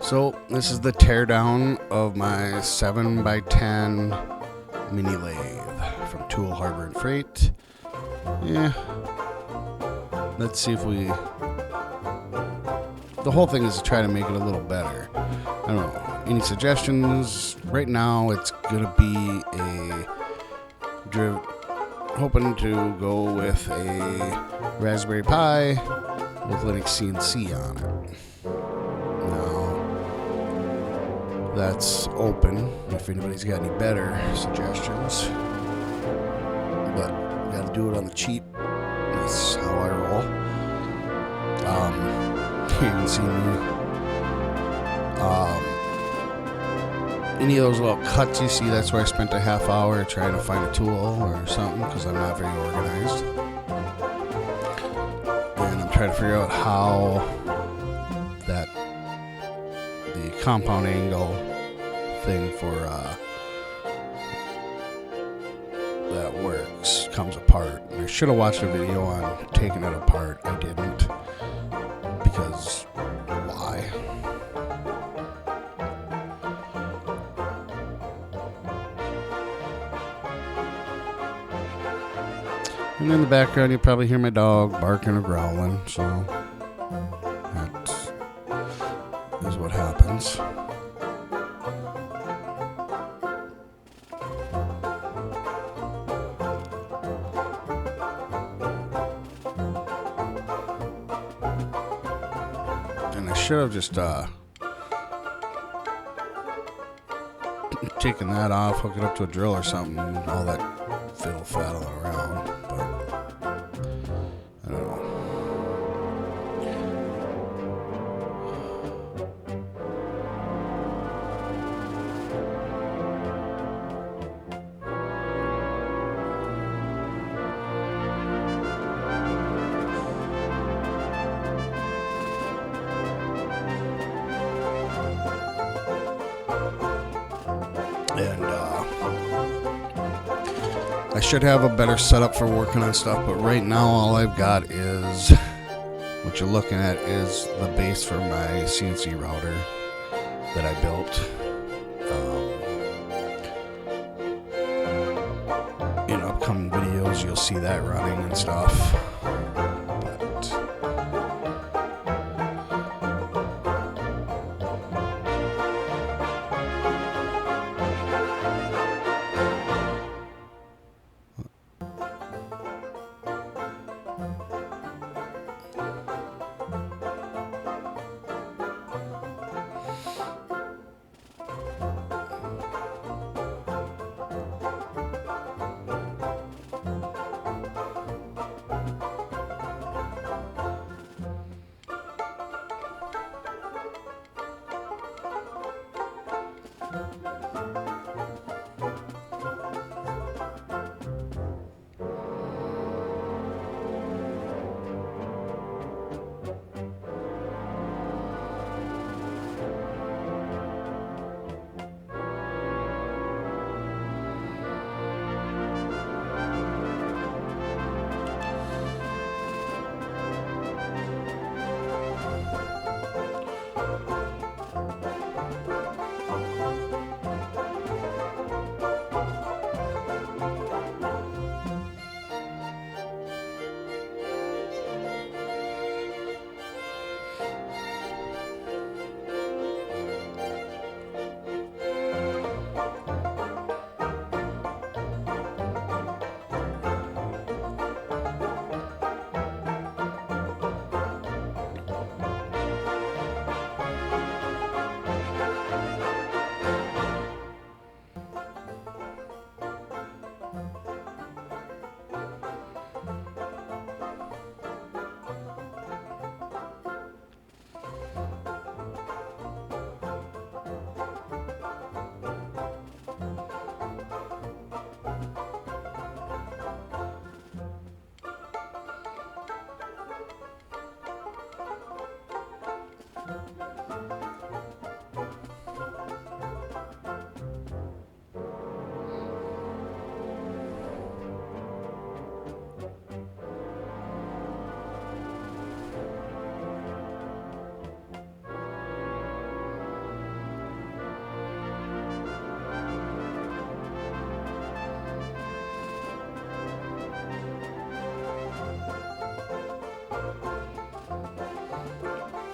So this is the teardown of my 7x10 mini lathe from Tool Harbor and Freight. Yeah, let's see if the whole thing is to try to make it a little better. I don't know, any suggestions? Right now it's gonna be hoping to go with a Raspberry Pi with Linux CNC on it. That's open if anybody's got any better suggestions, but gotta do it on the cheap. That's how I roll. You can see me. Any of those little cuts you see, that's where I spent a half hour trying to find a tool or something, because I'm not very organized, and I'm trying to figure out how the compound angle thing for that works comes apart. And I should have watched a video on taking it apart. I didn't, because why? And in the background you probably hear my dog barking or growling, so that is what happens. And I should have just taken that off, hook it up to a drill or something, all that fiddle faddle around, but I don't know. And I should have a better setup for working on stuff, but right now all I've got is what you're looking at is the base for my CNC router that I built. In upcoming videos you'll see that running and stuff.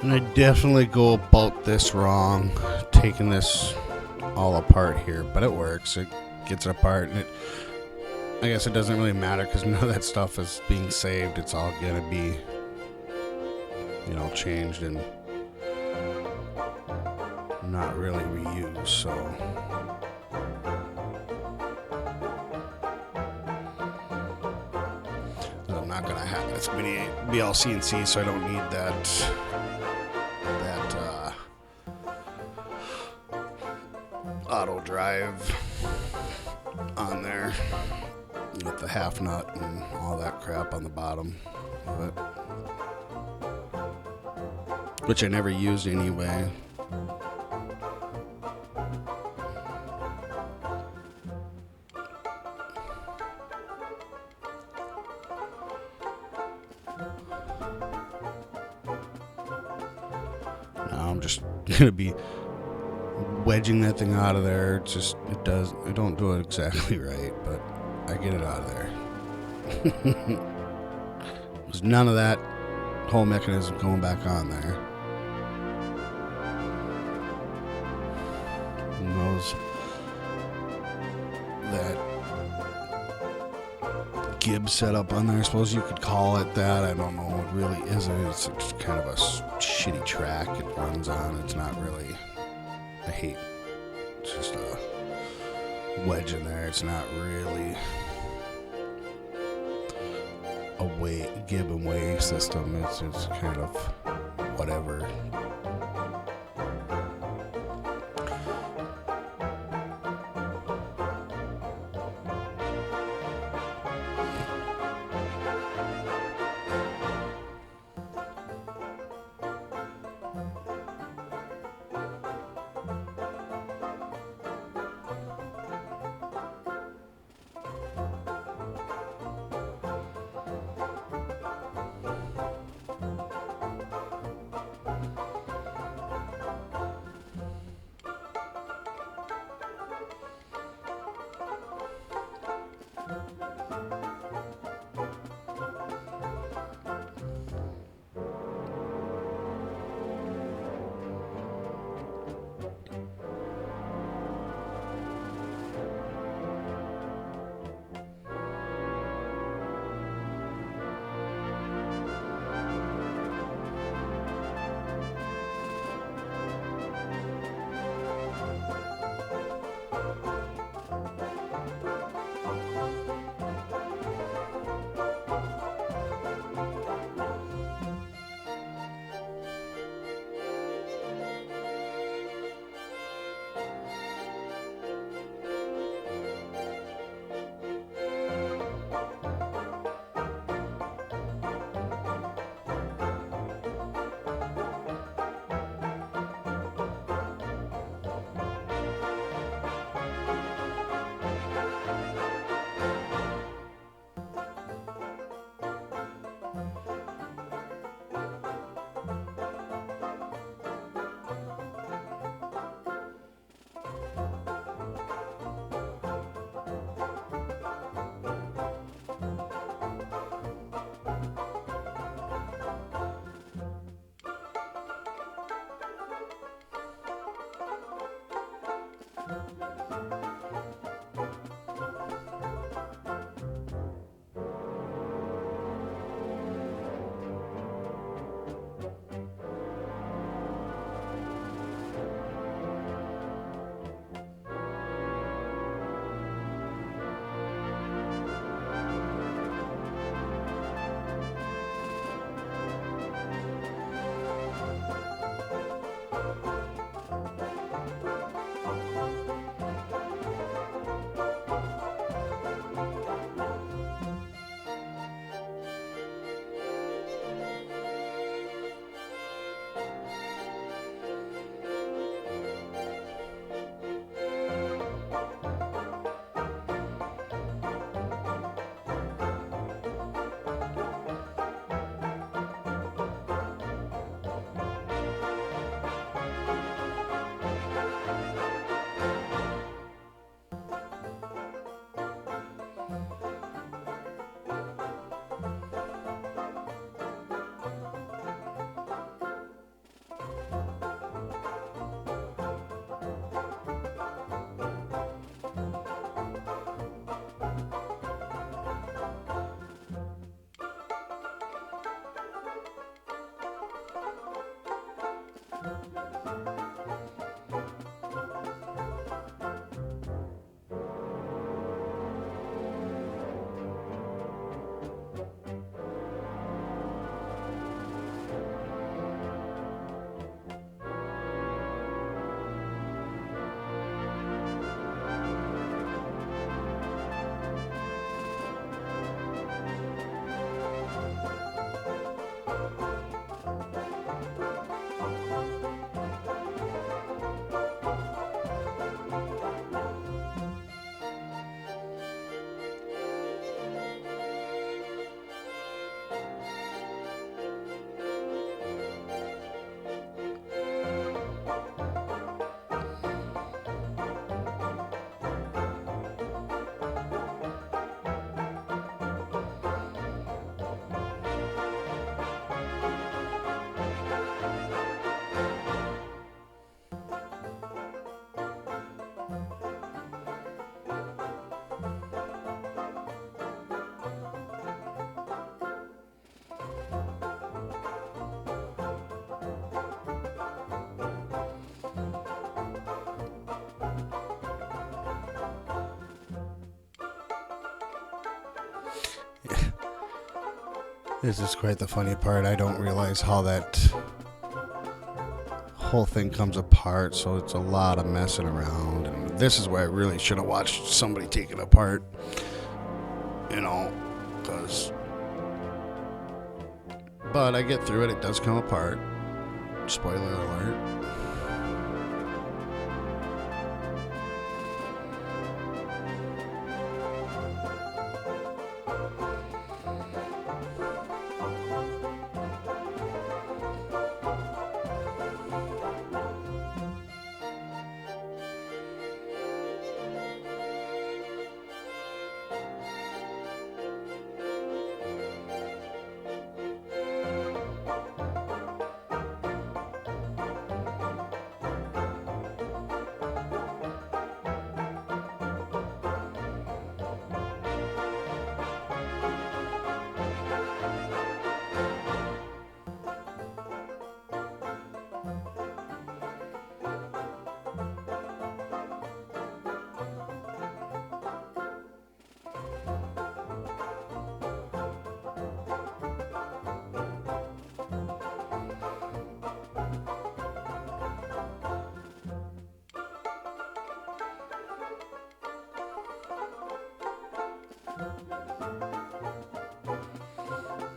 And I definitely go about this wrong, taking this all apart here, but it works. It gets it apart, and I guess it doesn't really matter because none of that stuff is being saved. It's all gonna be, changed and not really reused. So I'm not gonna have it's gonna be all CNC, so I don't need that auto drive on there with the half nut and all that crap on the bottom of it, which I never used anyway. Now I'm just gonna be wedging that thing out of there. I don't do it exactly right, but I get it out of there. There's none of that whole mechanism going back on there. And that gib setup on there, I suppose you could call it that. I don't know. It really isn't. It's just kind of a shitty track it runs on. It's not really. I hate. It's just a wedge in there. It's not really a give and weigh system. It's kind of whatever. This is quite the funny part. I don't realize how that whole thing comes apart, so it's a lot of messing around. And this is where I really should have watched somebody take it apart, you know, but I get through it. It does come apart. Spoiler alert.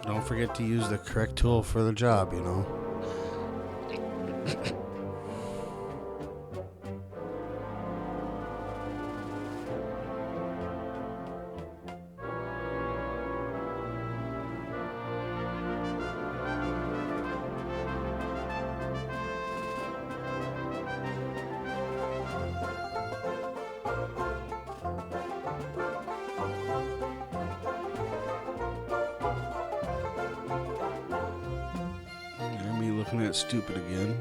Don't forget to use the correct tool for the job, you know. Looking at stupid again.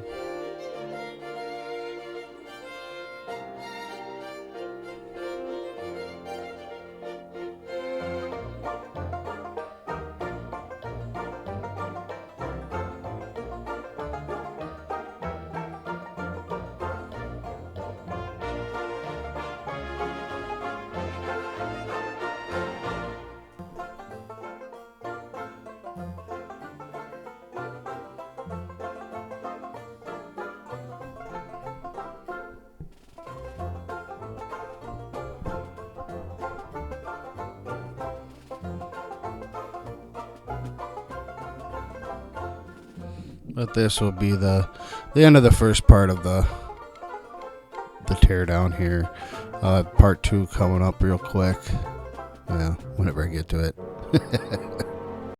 But this will be the end of the first part of the teardown here. Part 2 coming up real quick. Yeah, whenever I get to it.